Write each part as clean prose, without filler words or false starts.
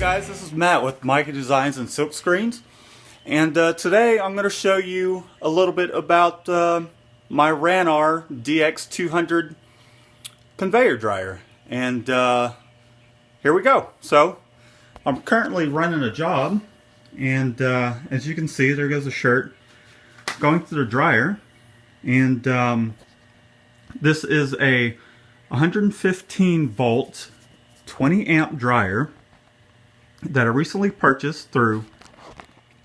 guys, this is Matt with Mikey Designs and Silk Screens, and today I'm going to show you a little bit about my Ranar DX200 conveyor dryer. And here we go. So I'm currently running a job, and as you can see, there goes a shirt going through the dryer. And this is a 115 volt 20 amp dryer that I recently purchased through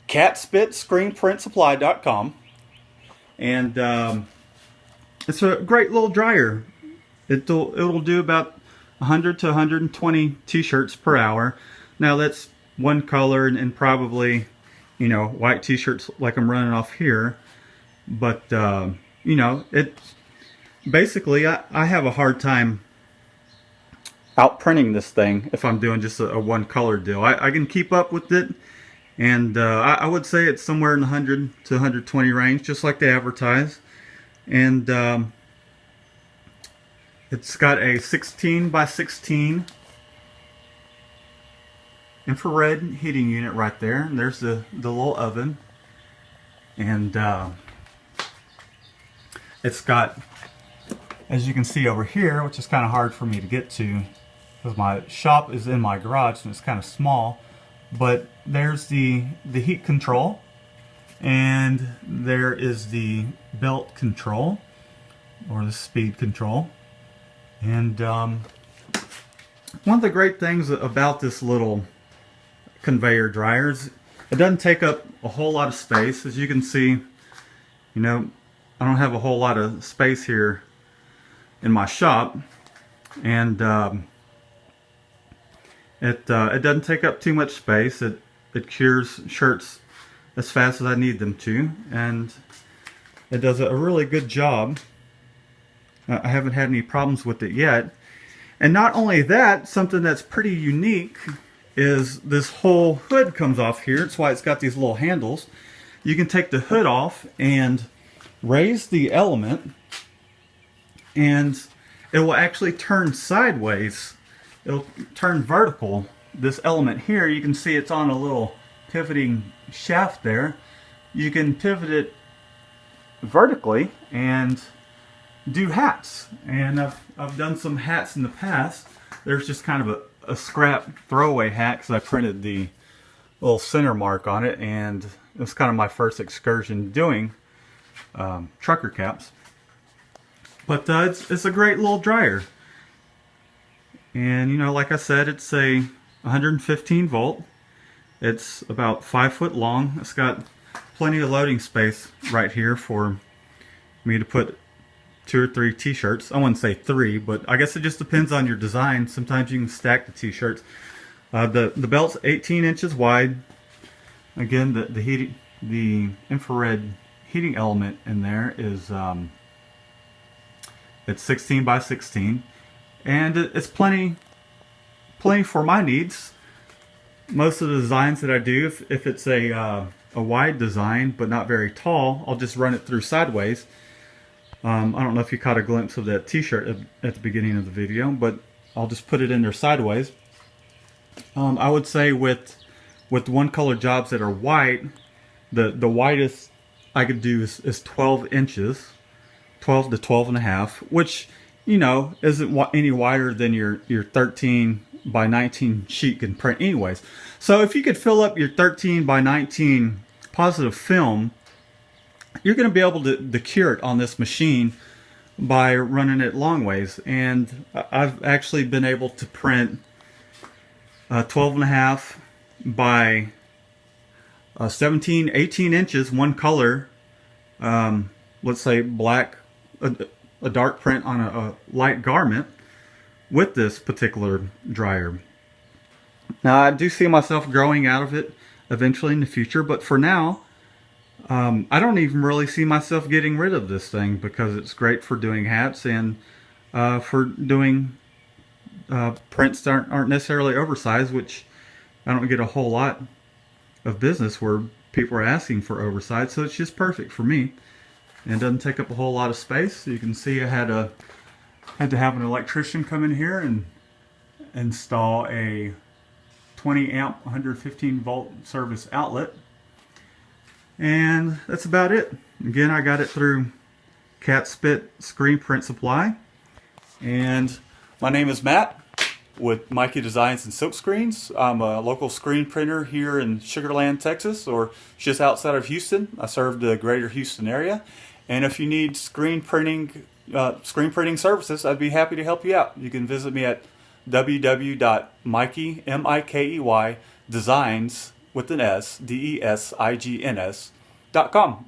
CatspitScreenPrintSupply.com, and it's a great little dryer. It'll do about 100 to 120 t-shirts per hour. Now that's one color and probably, you know, white t-shirts like I'm running off here, but you know, it's basically I have a hard time out printing this thing if I'm doing just a one color deal. I can keep up with it, and I would say it's somewhere in the 100 to 120 range, just like they advertise. And it's got a 16 by 16 infrared heating unit right there, and there's the little oven, and it's got, as you can see over here, which is kind of hard for me to get to because my shop is in my garage and it's kind of small, but there's the heat control, and there is the belt control or the speed control. And one of the great things about this little conveyor dryer is it doesn't take up a whole lot of space. As you can see, you know, I don't have a whole lot of space here in my shop, and it doesn't take up too much space. It cures shirts as fast as I need them to, and it does a really good job. I haven't had any problems with it yet. And not only that, something that's pretty unique is this whole hood comes off here. That's why it's got these little handles. You can take the hood off and raise the element, and it will actually turn sideways. It'll turn vertical. This element here, you can see it's on a little pivoting shaft there. You can pivot it vertically and do hats. And I've done some hats in the past. There's just kind of a scrap throwaway hat because I printed the little center mark on it, and it was kind of my first excursion doing trucker caps. But it's a great little dryer. And you know, like I said, it's a 115 volt. It's about 5 foot long. It's got plenty of loading space right here for me to put 2 or 3 t-shirts. I wouldn't say 3, but I guess it just depends on your design. Sometimes you can stack the t-shirts. The belt's 18 inches wide. Again, the infrared heating element in there is it's 16 by 16. And it's plenty for my needs. Most of the designs that I do, if it's a wide design but not very tall, I'll just run it through sideways. I don't know if you caught a glimpse of that t-shirt at the beginning of the video, but I'll just put it in there sideways. I would say with one color jobs that are white, the widest I could do is 12 inches, 12 to 12 and a half, which, you know, isn't any wider than your 13 by 19 sheet can print anyways. So if you could fill up your 13 by 19 positive film, you're going to be able to cure it on this machine by running it long ways. And I've actually been able to print 12 and a half by 17, 18 inches, one color, let's say black, a dark print on a light garment with this particular dryer. Now I do see myself growing out of it eventually in the future, but for now I don't even really see myself getting rid of this thing because it's great for doing hats and for doing prints that aren't necessarily oversized, which I don't get a whole lot of business where people are asking for oversized, so it's just perfect for me. And it doesn't take up a whole lot of space. So you can see I had to have an electrician come in here and install a 20 amp 115 volt service outlet. And that's about it. Again, I got it through Catspit Screen Print Supply. And my name is Matt with Mikey Designs and Silkscreens. I'm a local screen printer here in Sugar Land, Texas, or just outside of Houston. I serve the greater Houston area. And if you need screen printing services, I'd be happy to help you out. You can visit me at www.mikey designs with an S, DESIGNS.com.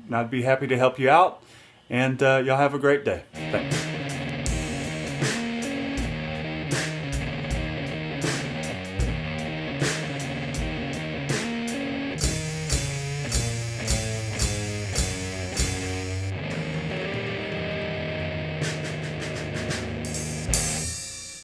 And I'd be happy to help you out. And y'all have a great day. Thanks.